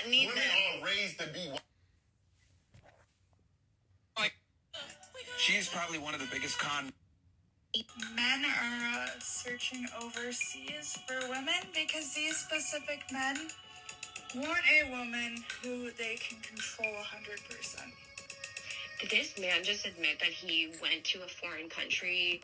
that need women them. are raised to be. She's probably one of the biggest con. Men are searching overseas for women because these specific men want a woman who they can control 100%. Did this man just admit that he went to a foreign country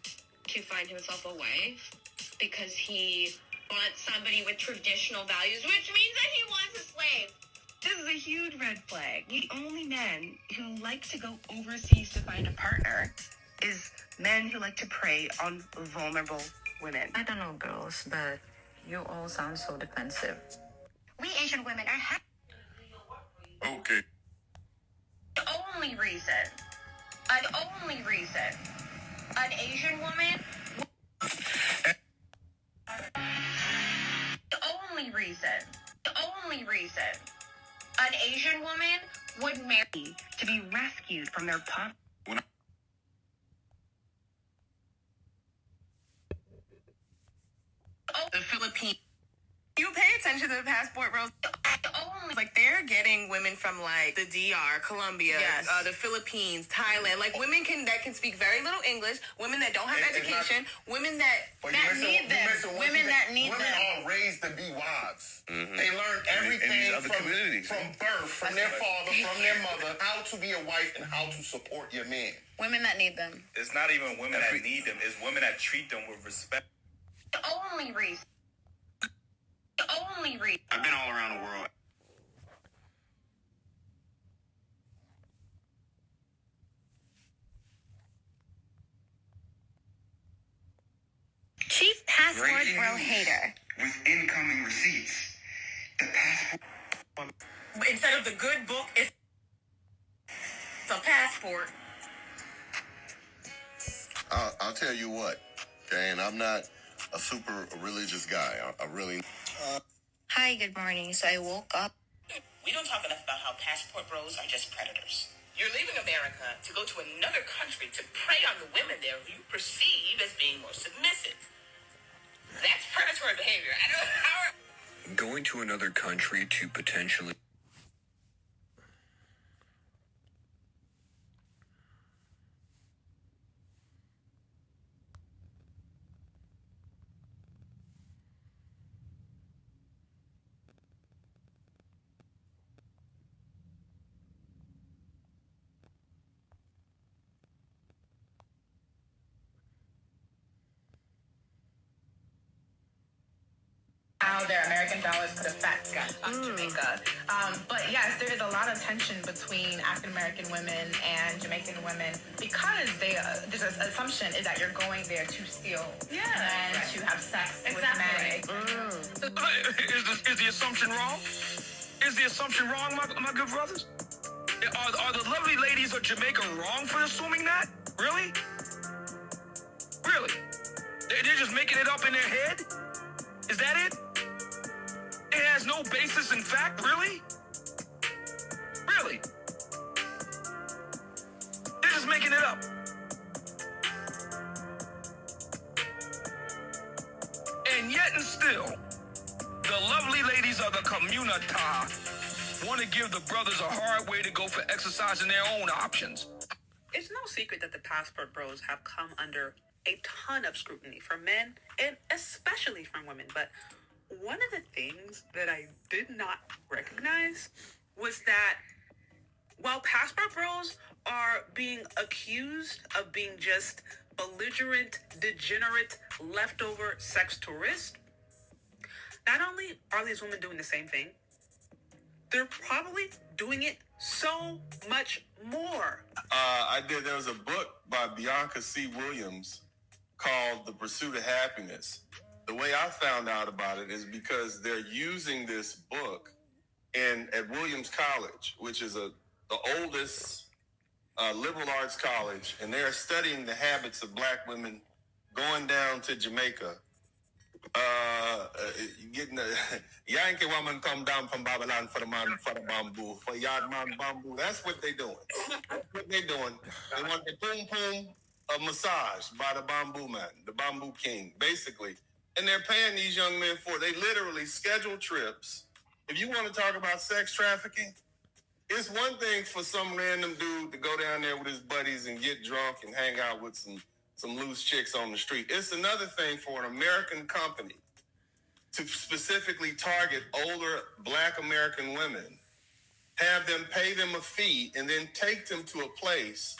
to find himself a wife because he wants somebody with traditional values, which means that he wants a slave? This is a huge red flag. The only men who like to go overseas to find a partner is men who like to prey on vulnerable women. I don't know, girls, but you all sound so defensive. We Asian women are Okay. the only reason an Asian woman the only reason an Asian woman would marry to be rescued from their pop. The Philippines. You pay attention to the passport bros. Like they're getting women from like the DR, Colombia, the Philippines, Thailand. Like women that can speak very little English. Women that don't have education. Women that need them. Women that need them. Women are raised to be wives. They learn everything from birth, from their father, from their mother, how to be a wife and how to support your man. Women that need them. It's not even women that need them. It's women that treat them with respect. The only reason. I've been all around the world. Chief passport bro hater. With incoming receipts. The passport. Instead of the good book, it's a passport. I'll tell you what, okay, and I'm not a super religious guy. I really... Hi, good morning. So I woke up. We don't talk enough about how passport bros are just predators. You're leaving America to go to another country to prey on the women there who you perceive as being more submissive. That's predatory behavior. I don't know how... Going to another country to potentially... How their American dollars put a fat scratch on Jamaica. But yes, there is a lot of tension between African American women and Jamaican women because there's an assumption is that you're going there to steal and to have sex with men. Is the assumption wrong? Is the assumption wrong, my good brothers? Are the lovely ladies of Jamaica wrong for assuming that? Really? Really? They're just making it up in their head? Is that it? It has no basis in fact, really? Really? They're just making it up. And yet and still, the lovely ladies of the community want to give the brothers a hard way to go for exercising their own options. It's no secret that the passport bros have come under a ton of scrutiny from men and especially from women. But one of the things that I did not recognize was that while passport bros are being accused of being just belligerent, degenerate, leftover sex tourists, not only are these women doing the same thing, they're probably doing it so much more. There was a book by Bianca C. Williams called The Pursuit of Happiness. The way I found out about it is because they're using this book at Williams College, which is the oldest liberal arts college, and they're studying the habits of black women going down to Jamaica. Getting the Yankee woman come down from Babylon for the bamboo, for yard man bamboo. That's what they're doing. That's what they're doing. They want the boom boom massage by the bamboo man, the bamboo king, basically. And they're paying these young men for it. They literally schedule trips If you want to talk about sex trafficking, it's one thing for some random dude to go down there with his buddies and get drunk and hang out with some loose chicks on the street. It's another thing for an American company to specifically target older Black American women, have them pay them a fee, and then take them to a place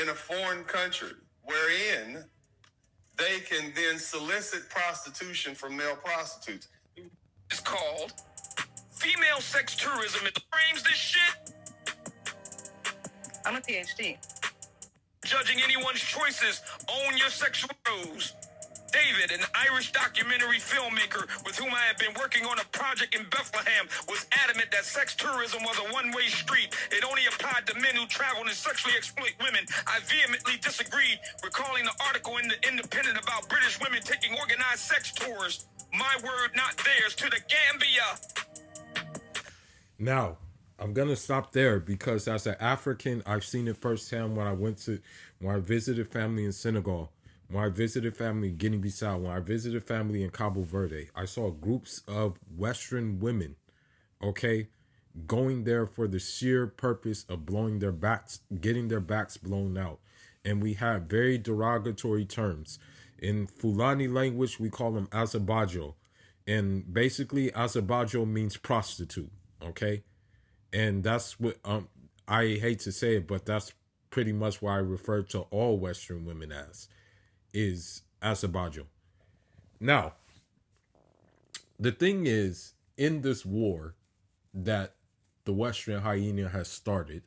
in a foreign country wherein they can then solicit prostitution from male prostitutes. It's called female sex tourism. It frames this shit. I'm a PhD. Judging anyone's choices, own your sexual rose. David, an Irish documentary filmmaker with whom I have been working on a project in Bethlehem, was adamant that sex tourism was a one-way street. It only applied to men who traveled and sexually exploit women. I vehemently disagreed, recalling the article in The Independent about British women taking organized sex tours. My word, not theirs, to the Gambia. Now, I'm going to stop there because as an African, I've seen it firsthand when I visited family in Senegal, when I visited family in Guinea-Bissau, when I visited family in Cabo Verde. I saw groups of Western women, okay, going there for the sheer purpose of blowing their backs, getting their backs blown out. And we have very derogatory terms. In Fulani language, we call them azabajo. And basically, azabajo means prostitute, okay? And that's what, I hate to say it, but that's pretty much what I refer to all Western women as, is azabajo. Now, the thing is, in this war that the Western hyena has started,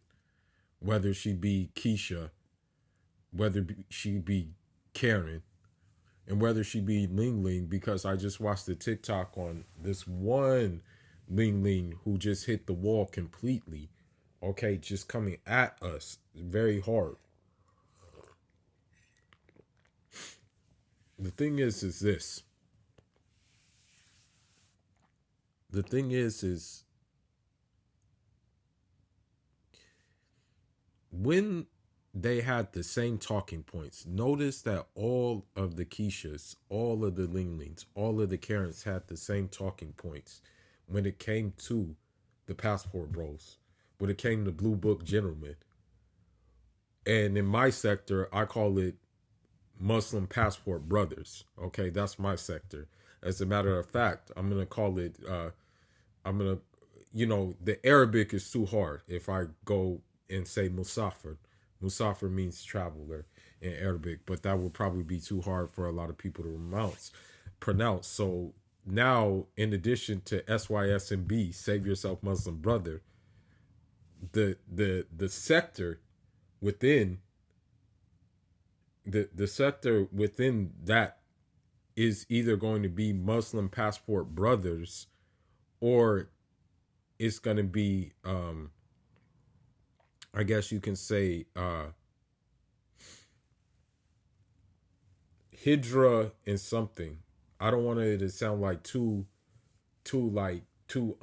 whether she be Keisha, whether she be Karen, and whether she be Ling Ling, because I just watched the TikTok on this one Ling Ling who just hit the wall completely, okay, just coming at us very hard. The thing is this. The thing is when they had the same talking points, notice that all of the Keishas, all of the Ling Lings, all of the Karens had the same talking points when it came to the passport bros, when it came to Blue Book gentlemen. And in my sector, I call it Muslim passport brothers. Okay, that's my sector. As a matter of fact, I'm going to call it, the Arabic is too hard. If I go and say Musafir, Musafir means traveler in Arabic, but that would probably be too hard for a lot of people to pronounce. So now, in addition to SYSMB, Save Yourself Muslim Brother, the sector within the sector within that is either going to be Muslim passport brothers, or it's going to be I guess you can say Hydra and something. I don't want it to sound like too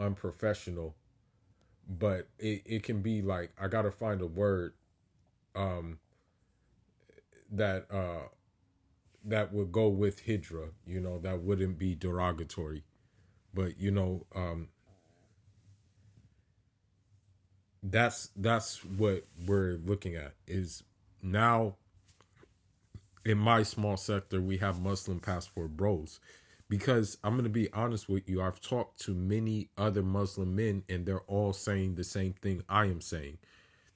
unprofessional, but it can be like, I gotta find a word that would go with Hydra, that wouldn't be derogatory. But that's what we're looking at, is now in my small sector we have Muslim passport bros. Because I'm going to be honest with you, I've talked to many other Muslim men and they're all saying the same thing I am saying.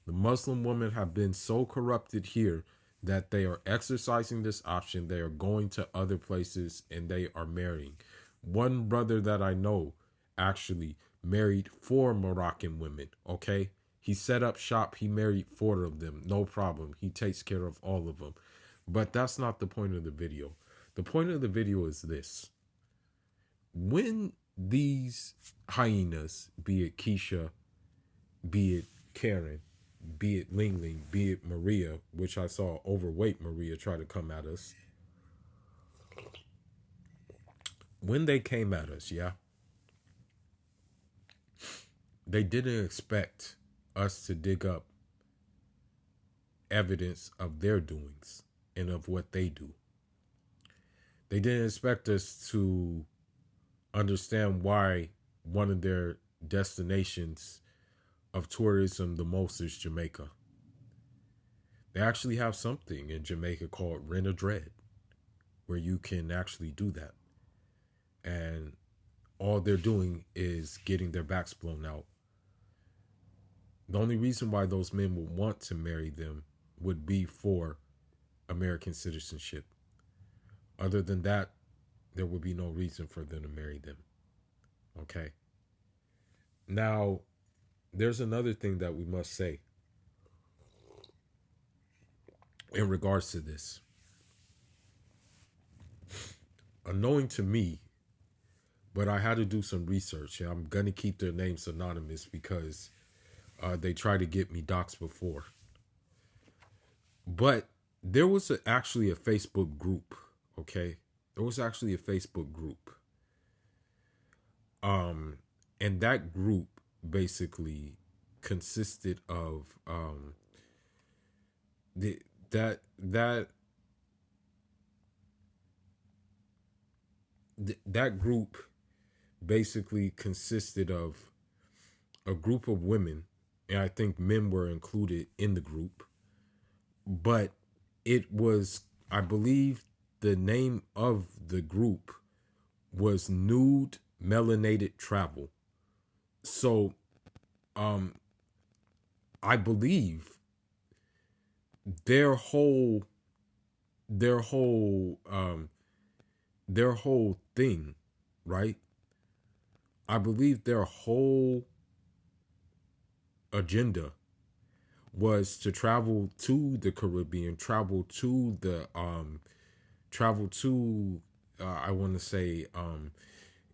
The Muslim women have been so corrupted here that they are exercising this option. They are going to other places and they are marrying. One brother that I know actually married 4 Moroccan women, okay? He set up shop, he married 4 of them, no problem. He takes care of all of them. But that's not the point of the video. The point of the video is this. When these hyenas, be it Keisha, be it Karen, be it Ling Ling, be it Maria, which I saw overweight Maria try to come at us. When they came at us, yeah, they didn't expect us to dig up evidence of their doings and of what they do. They didn't expect us to understand why one of their destinations of tourism the most is Jamaica. They actually have something in Jamaica called Rent a Dread, where you can actually do that. And all they're doing is getting their backs blown out. The only reason why those men would want to marry them would be for American citizenship. Other than that, there would be no reason for them to marry them. Okay. Now, there's another thing that we must say in regards to this. Unknowing to me, but I had to do some research, and I'm going to keep their names anonymous because they tried to get me doxxed before. But there was actually a Facebook group, okay? There was actually a Facebook group. And that group basically consisted of that group basically consisted of a group of women, and I think men were included in the group. But it was, I believe, the name of the group was Nude Melanated Travel. So, I believe their whole thing, right? I believe their whole agenda was to travel to the Caribbean, travel to I want to say,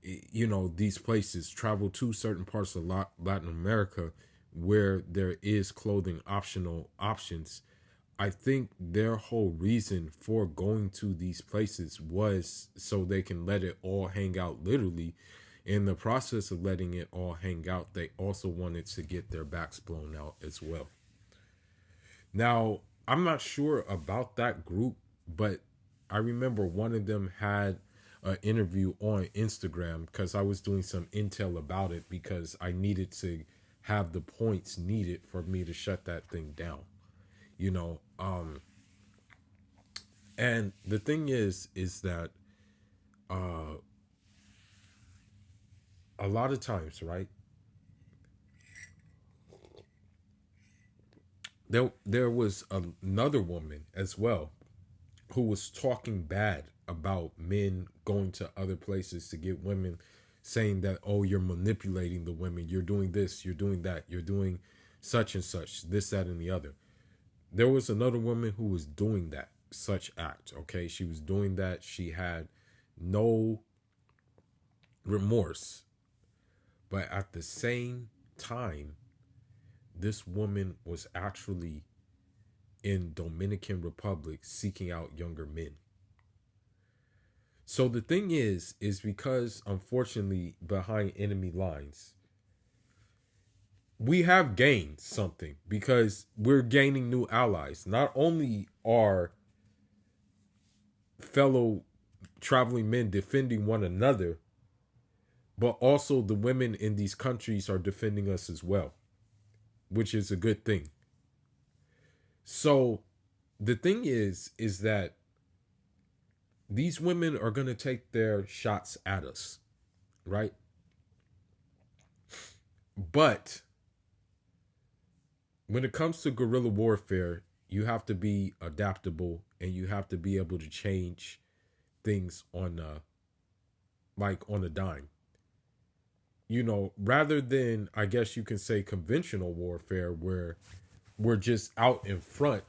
these places, travel to certain parts of Latin America where there is clothing options. I think their whole reason for going to these places was so they can let it all hang out literally. In the process of letting it all hang out, they also wanted to get their backs blown out as well. Now, I'm not sure about that group, but I remember one of them had an interview on Instagram because I was doing some intel about it because I needed to have the points needed for me to shut that thing down. And the thing is that a lot of times, right, there was another woman as well who was talking bad about men going to other places to get women, saying that, oh, you're manipulating the women, you're doing this, you're doing that, you're doing such and such, this, that, and the other. There was another woman who was doing that such act, okay? She was doing that. She had no remorse. But at the same time, this woman was actually in Dominican Republic seeking out younger men. So the thing is because, unfortunately, behind enemy lines, we have gained something because we're gaining new allies. Not only are fellow traveling men defending one another, but also the women in these countries are defending us as well, which is a good thing. So the thing is that these women are going to take their shots at us, right? But when it comes to guerrilla warfare, you have to be adaptable and you have to be able to change things on a dime. Rather than, I guess you can say, conventional warfare where we're just out in front,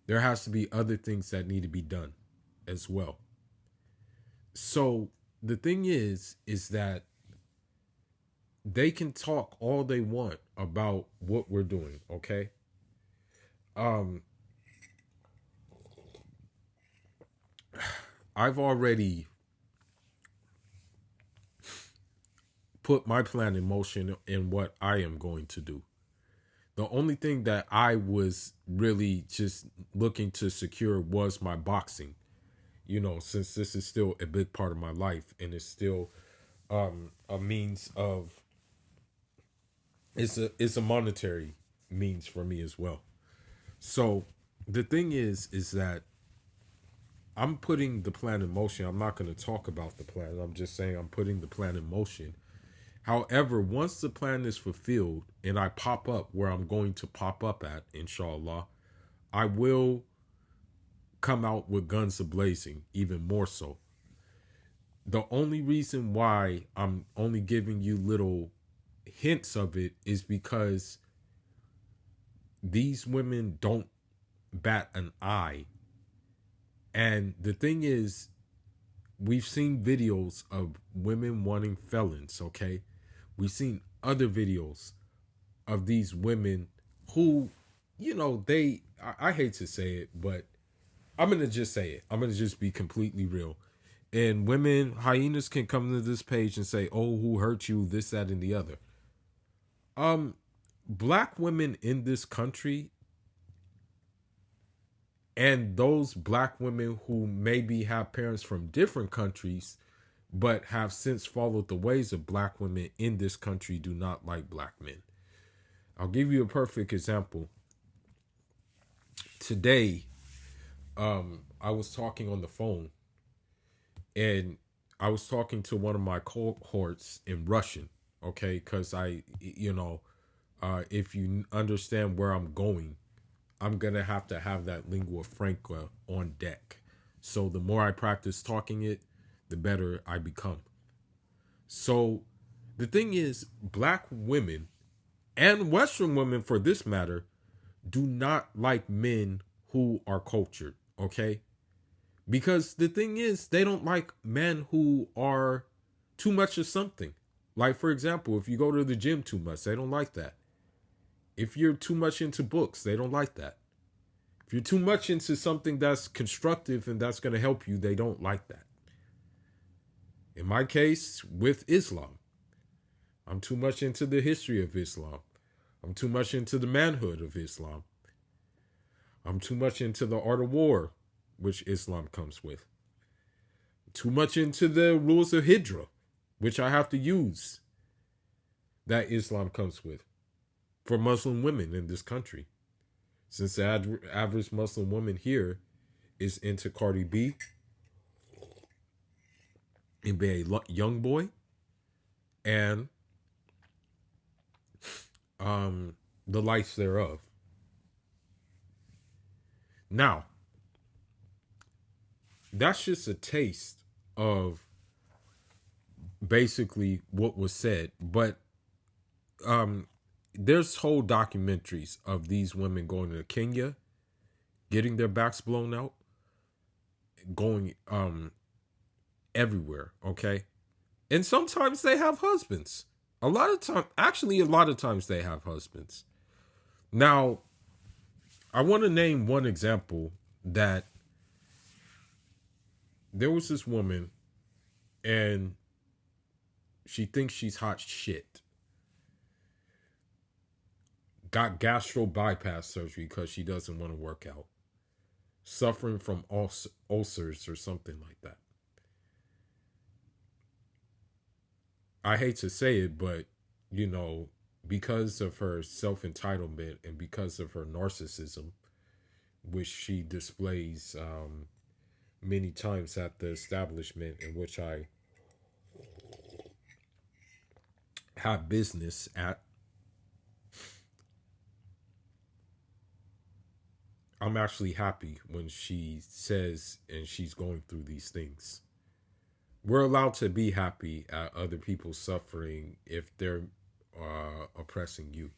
there has to be other things that need to be done as well. So the thing is that they can talk all they want about what we're doing, okay? I've already put my plan in motion in what I am going to do. The only thing that I was really just looking to secure was my boxing. Since this is still a big part of my life and it's still a means of it's a monetary means for me as well. So the thing is that I'm putting the plan in motion. I'm not going to talk about the plan. I'm just saying I'm putting the plan in motion. However, once the plan is fulfilled and I pop up where I'm going to pop up at, inshallah, I will come out with guns a-blazing, even more so. The only reason why I'm only giving you little hints of it is because these women don't bat an eye. And the thing is, we've seen videos of women wanting felons, okay? We've seen other videos of these women who, I hate to say it, but I'm going to just say it. I'm going to just be completely real. And women, hyenas can come to this page and say, oh, who hurt you, this, that, and the other. Black women in this country, and those black women who maybe have parents from different countries, but have since followed the ways of black women in this country, do not like black men. I'll give you a perfect example. Today, I was talking on the phone, and I was talking to one of my cohorts in Russian, okay? Because if you understand where I'm going, I'm going to have that lingua franca on deck. So the more I practice talking it, the better I become. So the thing is, black women, and Western women for this matter, do not like men who are cultured, okay? Because the thing is, they don't like men who are too much of something. Like, for example, if you go to the gym too much, they don't like that. If you're too much into books, they don't like that. If you're too much into something that's constructive and that's going to help you, they don't like that. In my case, with Islam, I'm too much into the history of Islam. I'm too much into the manhood of Islam. I'm too much into the art of war, which Islam comes with. Too much into the rules of Hijra, which I have to use, that Islam comes with, for Muslim women in this country. Since the average Muslim woman here is into Cardi B and be a young boy, and the likes thereof. Now, that's just a taste of basically what was said, but there's whole documentaries of these women going to Kenya, getting their backs blown out, going everywhere, okay? And sometimes they have husbands. A lot of times they have husbands. Now, I want to name one example that there was this woman, and she thinks she's hot shit. Got gastro bypass surgery because she doesn't want to work out. Suffering from ulcers or something like that. I hate to say it, but, because of her self-entitlement and because of her narcissism, which she displays many times at the establishment in which I have business at, I'm actually happy when she says and she's going through these things. We're allowed to be happy at other people's suffering if they're oppressing you.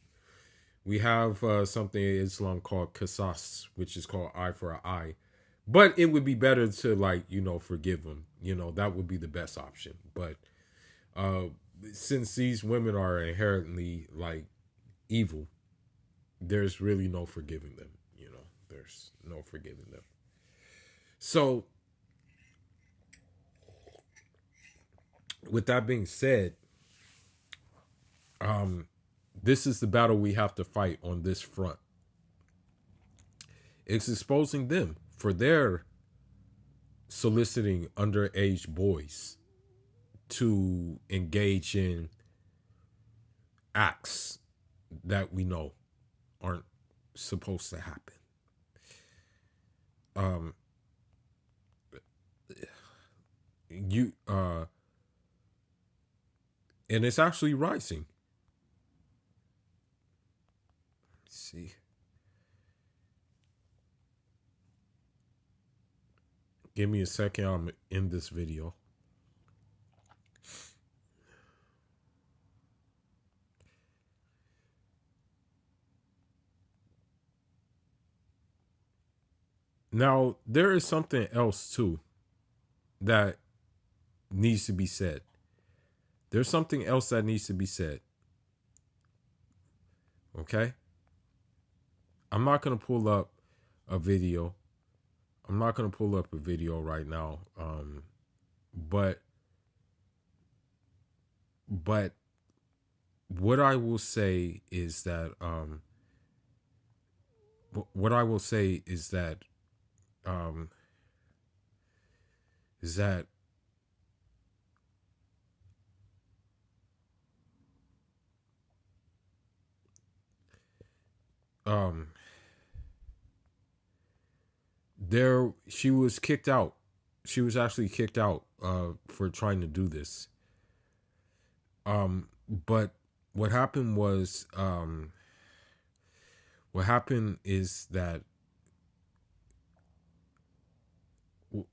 We have something in Islam called qisas, which is called eye for an eye. But it would be better to, forgive them. That would be the best option. But since these women are inherently, evil, there's really no forgiving them. There's no forgiving them. So, with that being said, this is the battle we have to fight on this front. It's exposing them for their soliciting underage boys to engage in acts that we know aren't supposed to happen. And it's actually rising. Let's see. Give me a second. I'm in this video. Now, there is something else too that needs to be said. There's something else that needs to be said. Okay? I'm not going to pull up a video. I'm not going to pull up a video right now. But what I will say is that she was kicked out. She was actually kicked out for trying to do this. But what happened was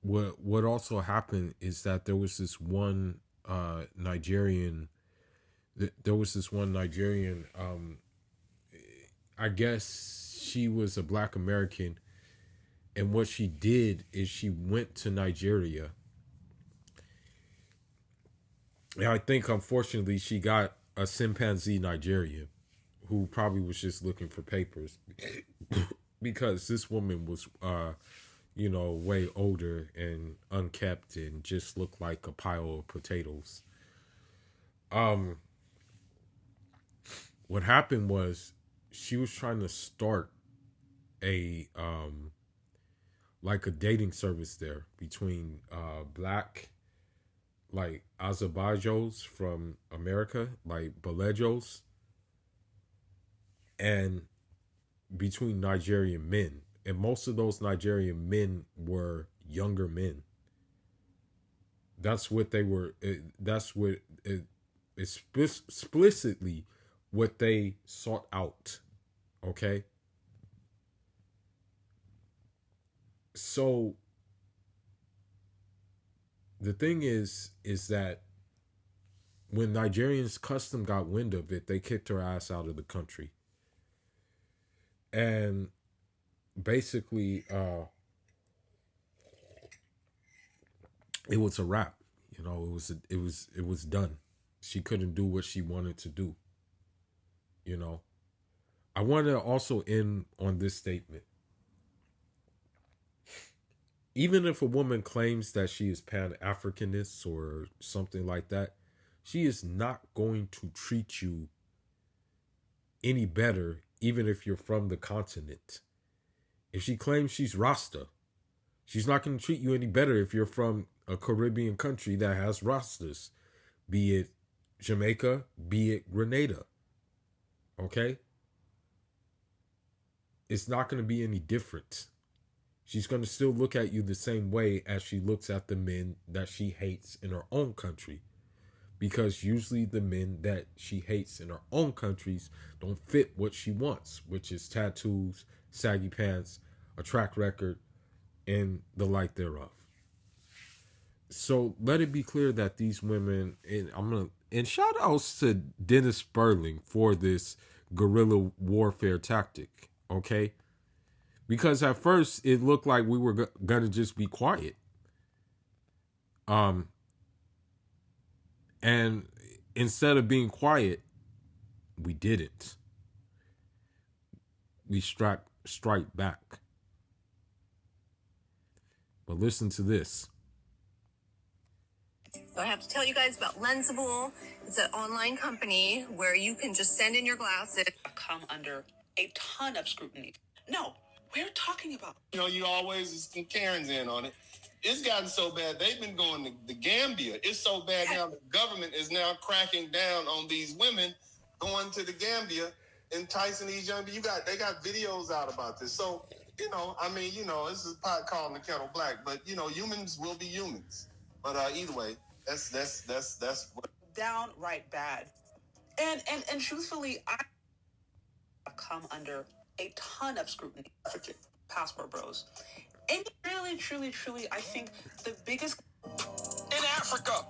what also happened is that there was this one Nigerian. I guess she was a Black American, and what she did is she went to Nigeria. And I think, unfortunately, she got a chimpanzee Nigerian who probably was just looking for papers because this woman was, way older and unkept and just looked like a pile of potatoes. What happened was she was trying to start a dating service there between Black, like Azerbaijans from America, like Balejos, and between Nigerian men. And most of those Nigerian men were younger men. That's what they were. Explicitly what they sought out. Okay. So the thing is that when Nigerians custom got wind of it, they kicked her ass out of the country. And basically, it was a wrap. It was done. She couldn't do what she wanted to do. I want to also end on this statement. Even if a woman claims that she is Pan-Africanist or something like that, she is not going to treat you any better, even if you're from the continent. If she claims she's Rasta, she's not going to treat you any better if you're from a Caribbean country that has Rastas, be it Jamaica, be it Grenada. Okay? It's not going to be any different. She's going to still look at you the same way as she looks at the men that she hates in her own country. Because usually the men that she hates in her own countries don't fit what she wants, which is tattoos, saggy pants, a track record, and the like thereof. So let it be clear that these women, and shout outs to Dennis Sperling for this guerrilla warfare tactic, okay? Because at first it looked like we were gonna just be quiet. And instead of being quiet, we didn't. We strike back. But listen to this. So I have to tell you guys about Lensable. It's an online company where you can just send in your glasses. Come under a ton of scrutiny. No, we're talking about. You always some Karens in on it. It's gotten so bad, they've been going to the Gambia. It's so bad now, the government is now cracking down on these women going to the Gambia enticing these young people. They got videos out about this. So, this is a pot calling the kettle black, but humans will be humans. But either way, that's what Downright bad. And truthfully, I come under a ton of scrutiny. Passport bros. And really, truly, truly, I think the biggest In Africa,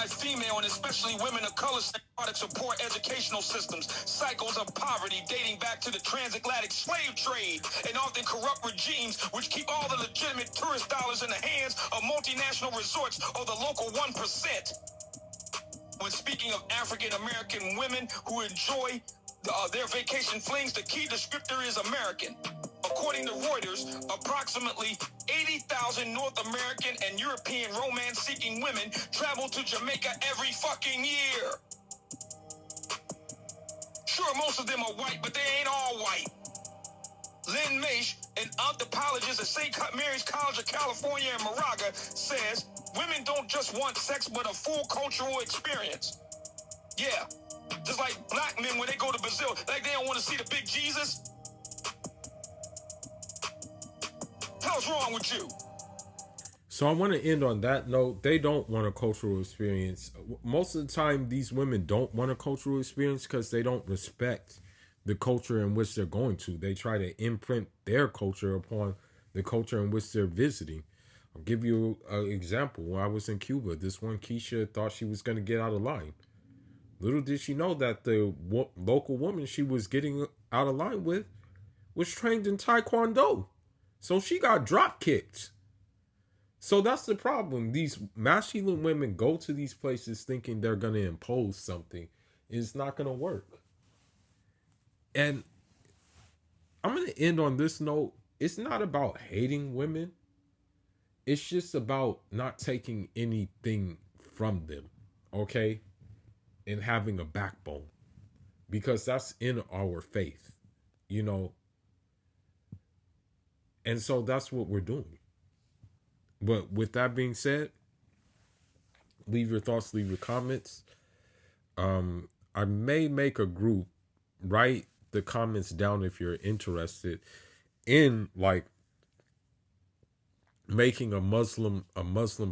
female and especially women of color products of poor educational systems, cycles of poverty dating back to the transatlantic slave trade, and often corrupt regimes which keep all the legitimate tourist dollars in the hands of multinational resorts or the local 1%. When speaking of African American women who enjoy their vacation flings, the key descriptor is American. According to Reuters, approximately 80,000 North American and European romance-seeking women travel to Jamaica every fucking year. Sure, most of them are white, but they ain't all white. Lynn Maish, an anthropologist at St. Mary's College of California in Moraga, says women don't just want sex, but a full cultural experience. Yeah, just like black men when they go to Brazil, like they don't want to see the big Jesus. Hell's wrong with you? So I want to end on that note. They don't want a cultural experience. Most of the time, these women don't want a cultural experience because they don't respect the culture in which they're going to. They try to imprint their culture upon the culture in which they're visiting. I'll give you an example. When I was in Cuba, this one Keisha thought she was going to get out of line. Little did she know that the local woman she was getting out of line with was trained in Taekwondo. So she got drop kicked. So that's the problem. These masculine women go to these places thinking they're going to impose something. It's not going to work. And I'm going to end on this note. It's not about hating women. It's just about not taking anything from them. Okay? And having a backbone. Because that's in our faith. And so that's what we're doing. But with that being said, leave your thoughts, leave your comments. I may make a group. Write the comments down if you're interested in making a Muslim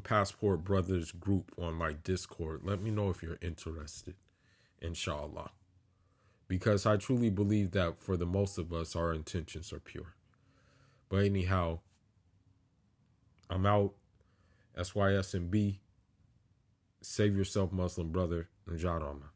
Passport Brothers group on my Discord. Let me know if you're interested, inshallah. Because I truly believe that for the most of us, our intentions are pure. But anyhow, I'm out. SYSMB. Save yourself, Muslim brother. Najat Rama.